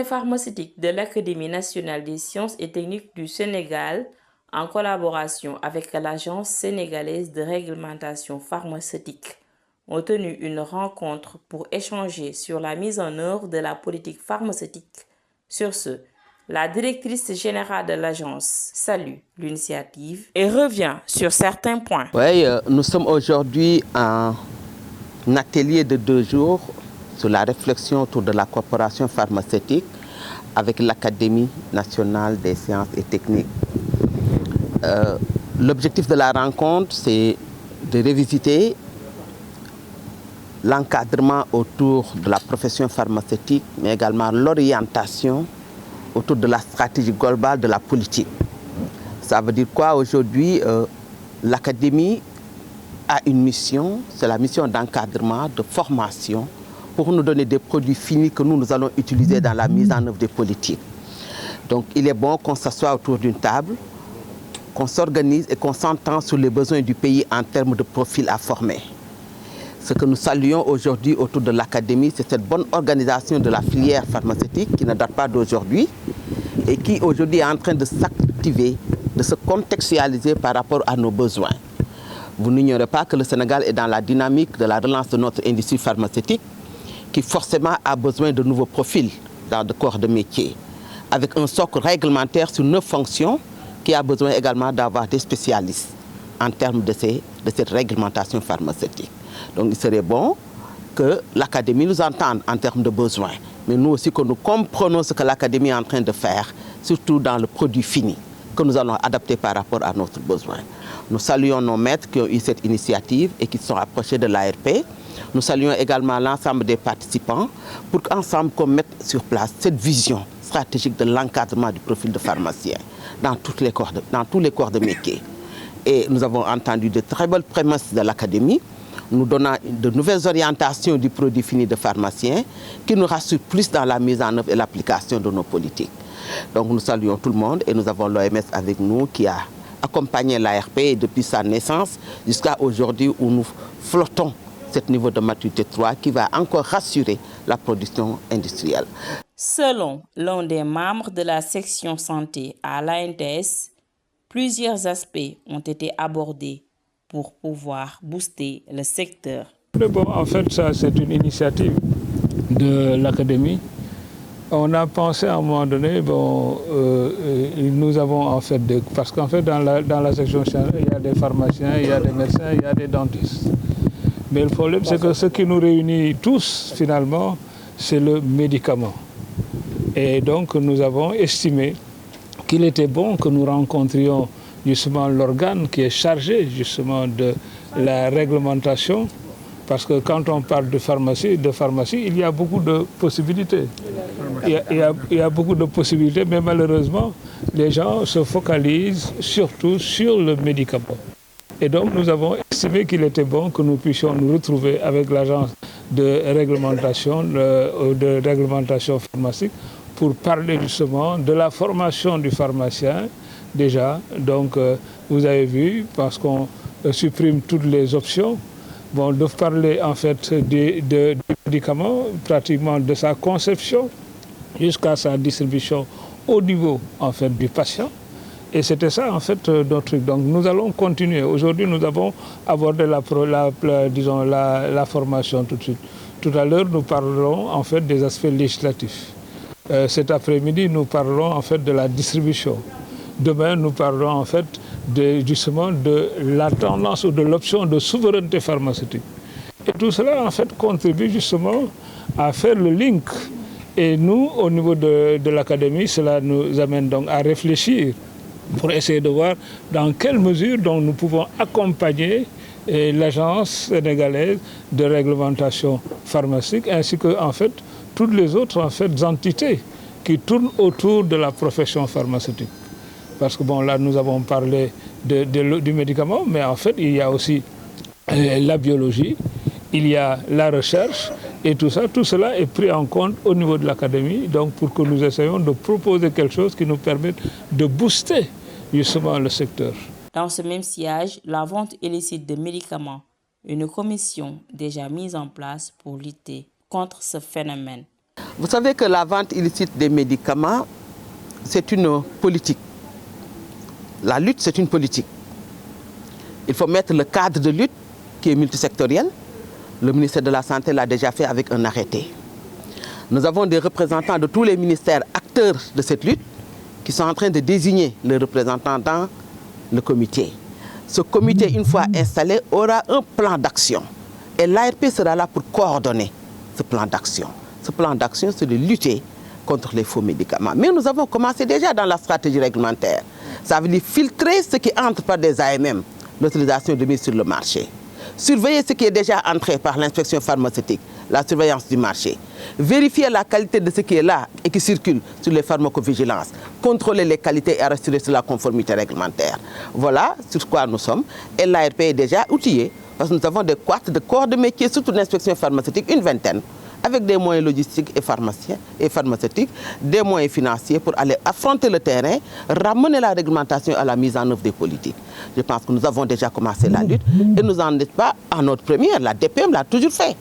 pharmaceutique de l'Académie nationale des sciences et techniques du Sénégal, en collaboration avec l'Agence sénégalaise de réglementation pharmaceutique, ont tenu une rencontre pour échanger sur la mise en œuvre de la politique pharmaceutique. Sur ce, la directrice générale de l'agence salue l'initiative et revient sur certains points. Oui, nous sommes aujourd'hui en atelier de 2 jours sur la réflexion autour de la coopération pharmaceutique avec l'Académie nationale des sciences et techniques. L'objectif de la rencontre, c'est de revisiter l'encadrement autour de la profession pharmaceutique, mais également l'orientation autour de la stratégie globale de la politique. Ça veut dire quoi aujourd'hui? L'Académie a une mission, c'est la mission d'encadrement, de formation, pour nous donner des produits finis que nous allons utiliser dans la mise en œuvre des politiques. Donc il est bon qu'on s'assoie autour d'une table, qu'on s'organise et qu'on s'entende sur les besoins du pays en termes de profils à former. Ce que nous saluons aujourd'hui autour de l'Académie, c'est cette bonne organisation de la filière pharmaceutique qui ne date pas d'aujourd'hui et qui aujourd'hui est en train de s'activer, de se contextualiser par rapport à nos besoins. Vous n'ignorez pas que le Sénégal est dans la dynamique de la relance de notre industrie pharmaceutique qui forcément a besoin de nouveaux profils dans le corps de métier, avec un socle réglementaire sur 9 fonctions qui a besoin également d'avoir des spécialistes en termes de cette réglementation pharmaceutique. Donc il serait bon que l'Académie nous entende en termes de besoins, mais nous aussi que nous comprenons ce que l'Académie est en train de faire, surtout dans le produit fini, que nous allons adapter par rapport à notre besoin. Nous saluons nos maîtres qui ont eu cette initiative et qui sont approchés de l'ARP. Nous saluons également l'ensemble des participants pour qu'ensemble qu'on mette sur place cette vision stratégique de l'encadrement du profil de pharmacien dans tous les corps de métier. Et nous avons entendu de très belles prémices de l'Académie, nous donnant de nouvelles orientations du produit fini de pharmacien qui nous rassurent plus dans la mise en œuvre et l'application de nos politiques. Donc nous saluons tout le monde et nous avons l'OMS avec nous qui a accompagné l'ARP depuis sa naissance jusqu'à aujourd'hui où nous flottons ce niveau de maturité 3 qui va encore rassurer la production industrielle. Selon l'un des membres de la section santé à l'ANTS, plusieurs aspects ont été abordés pour pouvoir booster le secteur. Bon, en fait, ça c'est une initiative de l'Académie. On a pensé à un moment donné, nous avons en fait, parce qu'en fait dans la section santé, il y a des pharmaciens, il y a des médecins, il y a des dentistes. Mais le problème c'est que ce qui nous réunit tous finalement, c'est le médicament. Et donc nous avons estimé qu'il était bon que nous rencontrions justement l'organe qui est chargé justement de la réglementation, parce que quand on parle de pharmacie, il y a beaucoup de possibilités. Il y a beaucoup de possibilités, mais malheureusement, les gens se focalisent surtout sur le médicament. Et donc nous avons estimé qu'il était bon que nous puissions nous retrouver avec l'agence de réglementation pharmaceutique pour parler justement de la formation du pharmacien. Déjà, donc vous avez vu, parce qu'on supprime toutes les options, de parler en fait du médicament, pratiquement de sa conception jusqu'à sa distribution au niveau en fait du patient. Et c'était ça en fait notre truc. Donc nous allons continuer. Aujourd'hui nous avons abordé la formation tout de suite. Tout à l'heure nous parlerons en fait des aspects législatifs. Cet après-midi nous parlerons en fait de la distribution. Demain, nous parlerons en fait justement de la tendance ou de l'option de souveraineté pharmaceutique. Et tout cela en fait contribue justement à faire le link. Et nous, au niveau de l'Académie, cela nous amène donc à réfléchir pour essayer de voir dans quelle mesure donc, nous pouvons accompagner l'agence sénégalaise de réglementation pharmaceutique ainsi que en fait toutes les autres en fait entités qui tournent autour de la profession pharmaceutique. Parce que là nous avons parlé du médicament, mais en fait il y a aussi la biologie, il y a la recherche et tout cela est pris en compte au niveau de l'Académie, donc pour que nous essayions de proposer quelque chose qui nous permette de booster justement le secteur. Dans ce même sillage, la vente illicite de médicaments, une commission déjà mise en place pour lutter contre ce phénomène. Vous savez que la vente illicite des médicaments, c'est une politique. La lutte, c'est une politique. Il faut mettre le cadre de lutte qui est multisectoriel. Le ministère de la Santé l'a déjà fait avec un arrêté. Nous avons des représentants de tous les ministères acteurs de cette lutte qui sont en train de désigner les représentants dans le comité. Ce comité, une fois installé, aura un plan d'action. Et l'ARP sera là pour coordonner ce plan d'action. Ce plan d'action, c'est de lutter contre les faux médicaments. Mais nous avons commencé déjà dans la stratégie réglementaire. Ça veut dire filtrer ce qui entre par des AMM, l'autorisation de mise sur le marché. Surveiller ce qui est déjà entré par l'inspection pharmaceutique, la surveillance du marché. Vérifier la qualité de ce qui est là et qui circule sur les pharmacovigilances. Contrôler les qualités et assurer sur la conformité réglementaire. Voilà sur quoi nous sommes. Et l'ARP est déjà outillée parce que nous avons des corps de métier, surtout l'inspection pharmaceutique, une vingtaine, avec des moyens logistiques et pharmaceutiques, des moyens financiers pour aller affronter le terrain, ramener la réglementation à la mise en œuvre des politiques. Je pense que nous avons déjà commencé la lutte et nous n'en sommes pas à notre première. La DPM l'a toujours fait.